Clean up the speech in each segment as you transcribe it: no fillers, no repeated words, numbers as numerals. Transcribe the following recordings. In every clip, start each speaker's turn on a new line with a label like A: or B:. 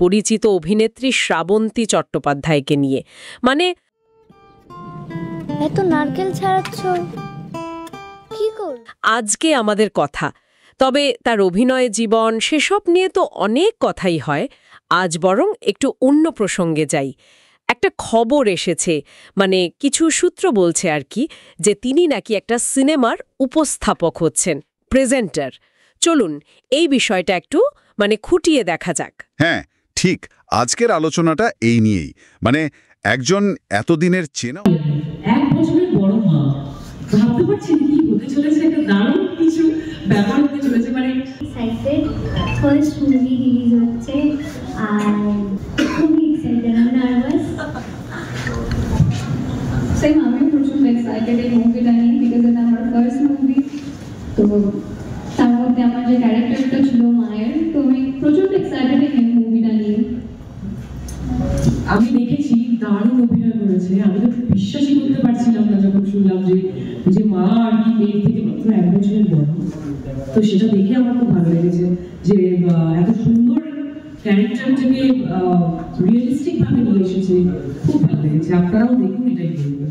A: পরিচিত অভিনেত্রী শ্রাবন্তী চট্টোপাধ্যায়কে নিয়ে। মানে
B: এত নারকেল ছাড়াচ্ছ কি কর?
A: আজকে আমাদের কথা, তবে তার অভিনয় জীবন সেসব নিয়ে তো অনেক কথাই হয়। আজ বরং একটু অন্য প্রসঙ্গে যাই। একটা খবর এসেছে, মানে কিছু সূত্র বলছে আর কি, যে তিনি নাকি একটা সিনেমার উপস্থাপক হচ্ছেন, প্রেজেন্টার। চলুন এই বিষয়টা একটু খুঁটিয়ে দেখা যাক।
C: হ্যাঁ ঠিক, আজকের আলোচনাটা এই নিয়েই। মানে একজন এতদিনের চেনা,
D: 1 বছরের বড় মা, ভাবতে পারছেন কি হতে চলেছে, একটা দারুণ কিছু ব্যাপার হতে চলেছে। মানে
B: এক্সাইটেড, ফার্স্ট মুভি রিলিজ হচ্ছে আর খুবই এক্সাইটেড, আমি নার্ভাস।
E: সেম, আমিও প্রচন্ড এক্সাইটেড এই মুভিটা নিয়ে, বিকজ এটা আমার ফার্স্ট মুভি। তো তার মধ্যে আমার যে ক্যারেক্টারটা ছিল মায়ের, তো আমি প্রচন্ড এক্সাইটেড এই মুভিটা নিয়ে।
D: আমি দেখেছি দারুণ অভিনয় করেছে। আমি তো বিশ্বাসই করতে পারছিলাম না যখন শুনলাম যে মা আর কি মেয়ের থেকে মাত্র 1 বছরের বড়। তো সেটা দেখে আমার খুব ভালো লেগেছে যে এত সুন্দর ক্যারেক্টারটাকে রিয়েলিস্টিক ভাবে নিয়ে এসেছে। খুব ভালো লেগেছে, আপনারাও দেখুন, এটাই বলবো।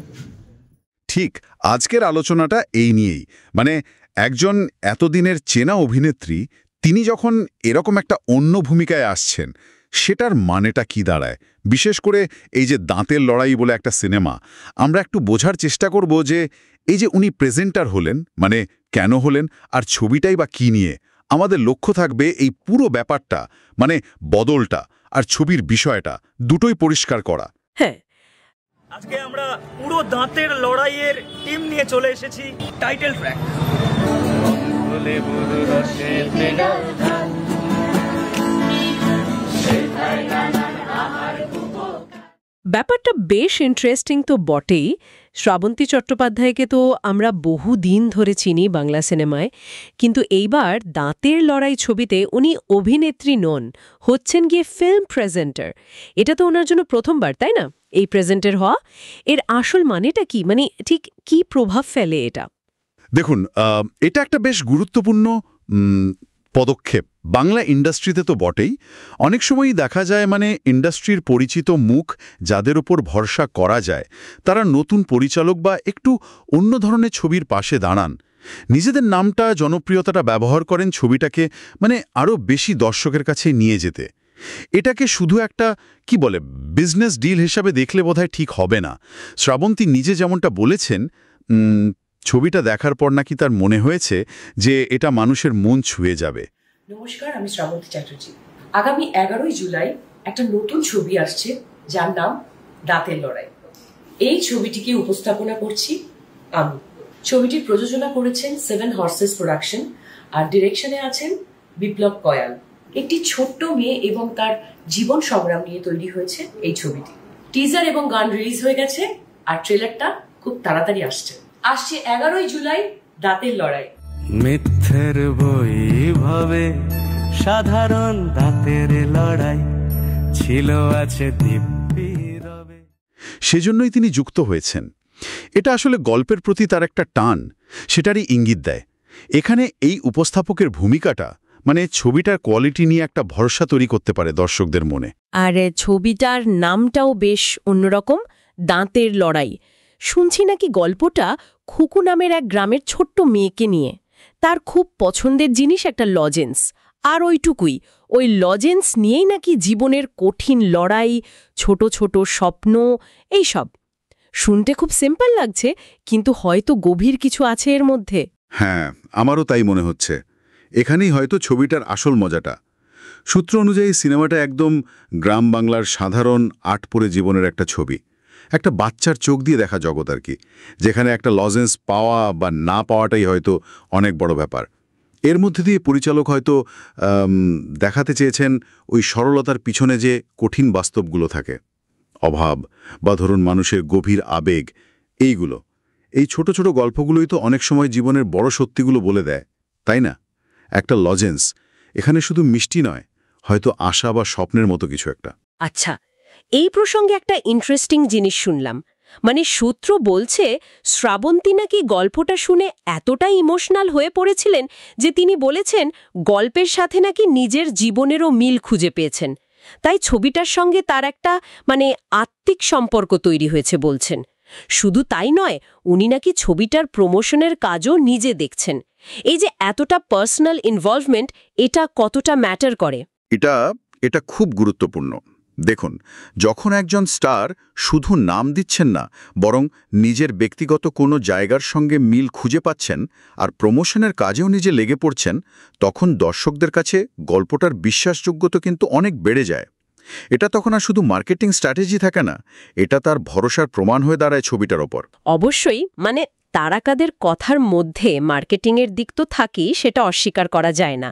C: ঠিক, আজকের আলোচনাটা এই নিয়েই। মানে একজন এতদিনের চেনা অভিনেত্রী, তিনি যখন এরকম একটা অন্য ভূমিকায় আসছেন, সেটার মানেটা কি দাঁড়ায়? বিশেষ করে এই যে দাঁতের লড়াই বলে একটা সিনেমা, আমরা একটু বোঝার চেষ্টা করব যে এই যে উনি প্রেজেন্টার হলেন, মানে কেন হলেন, আর ছবিটাই বা কি নিয়ে। আমাদের লক্ষ্য থাকবে এই পুরো ব্যাপারটা, মানে বদলটা আর ছবির বিষয়টা দুটোই পরিষ্কার করা।
A: হ্যাঁ,
F: আজকে আমরা পুরো দাঁতের লড়াইয়ের টিম নিয়ে চলে এসেছি টাইটেল ট্র্যাক।
A: ব্যাপারটা বেশ ইন্টারেস্টিং তো বটেই। শ্রাবন্তী চট্টোপাধ্যায়কে তো আমরা বহুদিন ধরে চিনি বাংলা সিনেমায়, কিন্তু এইবার দাঁতের লড়াই ছবিতে উনি অভিনেত্রী নন, হচ্ছেন গিয়ে ফিল্ম প্রেজেন্টার। এটা তো ওনার জন্য প্রথমবার, তাই না, এই প্রেজেন্টার হওয়া? এর আসল মানেটা কি, ঠিক কি প্রভাব ফেলে এটা?
C: দেখুন, এটা একটা বেশ গুরুত্বপূর্ণ পদক্ষেপ বাংলা ইন্ডাস্ট্রিতে তো বটেই। অনেক সময়ই দেখা যায়, ইন্ডাস্ট্রির পরিচিত মুখ যাদের উপর ভরসা করা যায়, তারা নতুন পরিচালক বা একটু অন্য ধরনের ছবির পাশে দাঁড়ান, নিজেদের নামটা, জনপ্রিয়তাটা ব্যবহার করেন ছবিটাকে আরও বেশি দর্শকের কাছে নিয়ে যেতে। এটাকে শুধু একটা বিজনেস ডিল হিসাবে দেখলে বোধহয় ঠিক হবে না। শ্রাবন্তী নিজে যেমনটা বলেছেন, ছবিটা দেখার পর নাকি তার মনে হয়েছে যে এটা মানুষের মন ছুঁয়ে যাবে।
G: নমস্কার, আমি শ্রাবন্তী চ্যাটার্জি। আগামী 11ই জুলাই একটা নতুন ছবি আসছে যার নাম দাঁতের লড়াই। এই ছবিটিকে উপস্থাপনা করছি আমি। ছবিটির প্রযোজনা করেছেন 7 হর্সেস প্রোডাকশন, আর ডিরেকশনে আছেন বিপ্লব কয়াল। একটি ছোট্ট মেয়ে এবং তার জীবন সংগ্রাম নিয়ে তৈরি হয়েছে এই ছবিটি। টিজার এবং গান রিলিজ হয়ে গেছে, আর ট্রেলারটা খুব তাড়াতাড়ি আসছে 11ই জুলাই, দাঁতের লড়াই।
H: মিথ্যের বই ভাবে সাধারণ দাঁতের লড়াই ছিল আছে দিব্যি রবে।
C: সেজন্যই তিনি যুক্ত হয়েছেন। এটা আসলে গল্পের প্রতি তার একটা টান, সেটারই ইঙ্গিত দেয়। এখানে এই উপস্থাপকের ভূমিকাটা ছবিটার কোয়ালিটি নিয়ে একটা ভরসা তৈরি করতে পারে দর্শকদের মনে।
A: আর ছবিটার নামটাও বেশ অন্যরকম, দাঁতের লড়াই। শুনছি নাকি গল্পটা খুকু নামের এক গ্রামের ছোট্ট মেয়েকে নিয়ে। তার খুব পছন্দের জিনিস একটা লজেন্স, আর ওইটুকুই। ওই লজেন্স নিয়েই নাকি জীবনের কঠিন লড়াই, ছোট ছোট স্বপ্ন, এইসব। শুনতে খুব সিম্পল লাগছে, কিন্তু হয়তো গভীর কিছু আছে এর মধ্যে।
C: হ্যাঁ, আমারও তাই মনে হচ্ছে। এখানেই হয়তো ছবিটার আসল মজাটা। সূত্র অনুযায়ী সিনেমাটা একদম গ্রাম বাংলার সাধারণ আটপোরে জীবনের একটা ছবি, একটা বাচ্চার চোখ দিয়ে দেখা জগৎ আর কি, যেখানে একটা লজেন্স পাওয়া বা না পাওয়াটাই হয়তো অনেক বড় ব্যাপার। এর মধ্যে দিয়ে পরিচালক হয়তো দেখাতে চেয়েছেন ওই সরলতার পিছনে যে কঠিন বাস্তবগুলো থাকে, অভাব বা ধরুন মানুষের গভীর আবেগ, এইগুলো। এই ছোট ছোট গল্পগুলোই তো অনেক সময় জীবনের বড় সত্যিগুলো বলে দেয়, তাই না? একটা লজেন্স এখানে শুধু মিষ্টি নয়, হয়তো আশা বা স্বপ্নের মতো কিছু একটা।
A: আচ্ছা, এই প্রসঙ্গে একটা ইন্টারেস্টিং জিনিস শুনলাম। সূত্র বলছে শ্রাবন্তী নাকি গল্পটা শুনে এতটাই ইমোশনাল হয়ে পড়েছিলেন যে তিনি বলেছেন গল্পের সাথে নাকি নিজের জীবনেরও মিল খুঁজে পেয়েছেন। তাই ছবিটার সঙ্গে তার একটা আত্মিক সম্পর্ক তৈরি হয়েছে বলছেন। শুধু তাই নয়, উনি নাকি ছবিটার প্রমোশনের কাজও নিজে দেখছেন। এই যে এতটা পার্সোনাল ইনভলভমেন্ট, এটা কতটা ম্যাটার করে?
C: এটা খুব গুরুত্বপূর্ণ। দেখুন, যখন একজন স্টার শুধু নাম দিচ্ছেন না, বরং নিজের ব্যক্তিগত কোনো জায়গার সঙ্গে মিল খুঁজে পাচ্ছেন আর প্রমোশনের কাজেও নিজে লেগে পড়ছেন, তখন দর্শকদের কাছে গল্পটার বিশ্বাসযোগ্যতা কিন্তু অনেক বেড়ে যায়। এটা তখন আর শুধু মার্কেটিং স্ট্র্যাটেজি থাকে না, এটা তার ভরসার প্রমাণ হয়ে দাঁড়ায় ছবিটার ওপর।
A: অবশ্যই, তারকাদের কথার মধ্যে মার্কেটিংয়ের দিক তো থাকেই, সেটা অস্বীকার করা যায় না।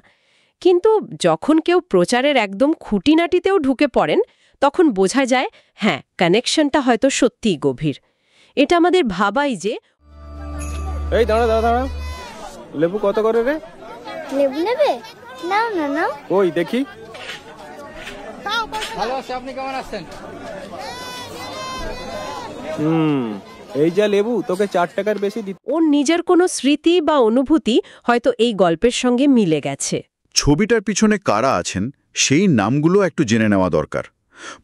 A: কিন্তু যখন কেউ প্রচারের একদম খুঁটিনাটিতেও ঢুকে পড়েন, তখন বোঝা যায় হ্যাঁ, কানেকশনটা হয়তো সত্যিই গভীর। এটা আমাদের ভাবাই যে
I: এই দাঁড়া, লেবু কত করে রে?
B: লেবু নেবে? নাও না নাও।
I: ওই দেখি।
J: ভালো আছে, আপনি কেমন আছেন?
I: এই যা লেবু, তোকে 4 টাকার বেশি দিতে।
A: ওর নিজের কোনো স্মৃতি বা অনুভূতি হয়তো এই গল্পের সঙ্গে মিলে গেছে।
C: ছবিটার পিছনে কারা আছেন সেই নামগুলো একটু জেনে নেওয়া দরকার।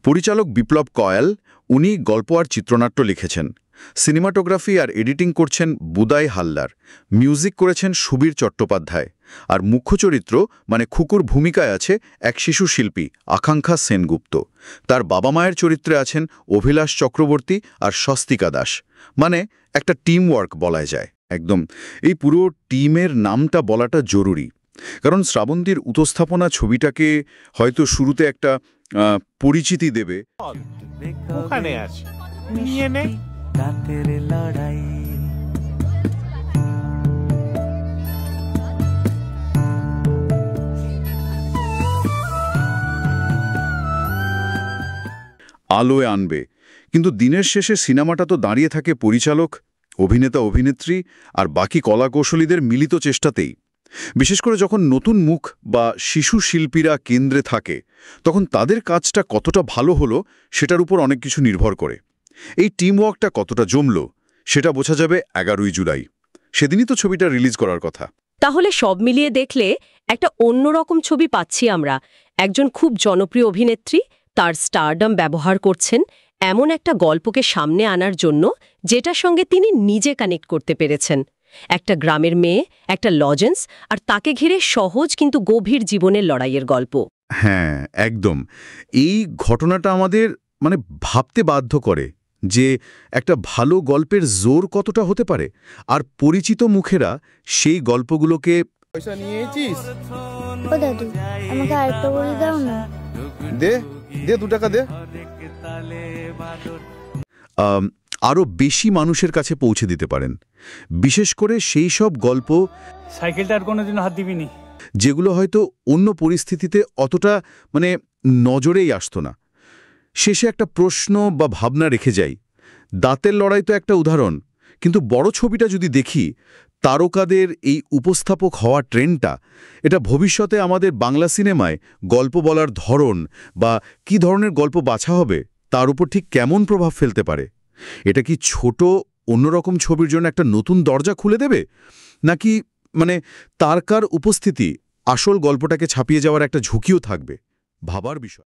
C: পরিচালক বিপ্লব কয়াল, উনি গল্প আর চিত্রনাট্য লিখেছেন। সিনেমাটোগ্রাফি আর এডিটিং করছেন বুদাই হালদার। মিউজিক করেছেন সুবীর চট্টোপাধ্যায়। আর মুখ্য চরিত্র খুকুর ভূমিকায় আছে এক শিশু শিল্পী আকাঙ্ক্ষা সেনগুপ্ত। তার বাবা মায়ের চরিত্রে আছেন অভিলাষ চক্রবর্তী আর স্বস্তিকা দাস। একটা টিম ওয়ার্ক বলা যায় একদম। এই পুরো টিমের নামটা বলাটা জরুরি, কারণ শ্রাবন্তীর উপস্থাপনা ছবিটাকে হয়তো শুরুতে একটা পরিচিতি দেবে।
I: ওখানে আছে, নিয়ে নে।
H: দাঁতের লড়াই,
C: আলোয় আনবে, কিন্তু দিনের শেষে সিনেমাটা তো দাঁড়িয়ে থাকে পরিচালক, অভিনেতা অভিনেত্রী আর বাকি কলাকৌশলীদের মিলিত চেষ্টাতেই। বিশেষ করে যখন নতুন মুখ বা শিশু শিল্পীরা কেন্দ্রে থাকে, তখন তাদের কাজটা কতটা ভালো হলো সেটার উপর অনেক কিছু নির্ভর করে। এই টিমওয়ার্কটা কতটা জমল সেটা বোঝা যাবে 11ই জুলাই। সেদিনই তো ছবিটা রিলিজ করার কথা।
A: তাহলে সব মিলিয়ে দেখলে একটা অন্যরকম ছবি পাচ্ছি আমরা। একজন খুব জনপ্রিয় অভিনেত্রী তার স্টারডম ব্যবহার করছেন এমন একটা গল্পকে সামনে আনার জন্য, যেটার সঙ্গে তিনি নিজে কানেক্ট করতে পেরেছেন। একটা গ্রামের মেয়ে, একটা লজেন্স, আর তাকে ঘিরে সহজ কিন্তু গভীর জীবনের লড়াইয়ের গল্প।
C: হ্যাঁ, একদম। এই ঘটনাটা আমাদের ভাবতে বাধ্য করে যে একটা ভালো গল্পের জোর কতটা হতে পারে, আর পরিচিত মুখেরা সেই গল্পগুলোকে।
I: পয়সা নিয়েছিস?
B: ও দাদু, আমাকে আরেকটা বলে দাও না।
I: দে 2 টাকা দে।
C: আরও বেশি মানুষের কাছে পৌঁছে দিতে পারেন। বিশেষ করে সেই সব গল্প,
F: সাইকেলটার কোনোদিনও হাত দিবিনি,
C: যেগুলো হয়তো অন্য পরিস্থিতিতে অতটা নজরেই আসতো না। শেষে একটা প্রশ্ন বা ভাবনা রেখে যাই। দাঁতের লড়াই তো একটা উদাহরণ, কিন্তু বড় ছবিটা যদি দেখি, তারকাদের এই উপস্থাপক হওয়া ট্রেন্ডটা, এটা ভবিষ্যতে আমাদের বাংলা সিনেমায় গল্প বলার ধরন বা কী ধরনের গল্প বাছা হবে তার উপর ঠিক কেমন প্রভাব ফেলতে পারে। এটা কি ছোট অন্যরকম ছবির জন্য একটা নতুন দরজা খুলে দেবে, নাকি তারকার উপস্থিতি আসল গল্পটাকে ছাপিয়ে যাওয়ার একটা ঝুঁকিও থাকবে? ভাবার বিষয়।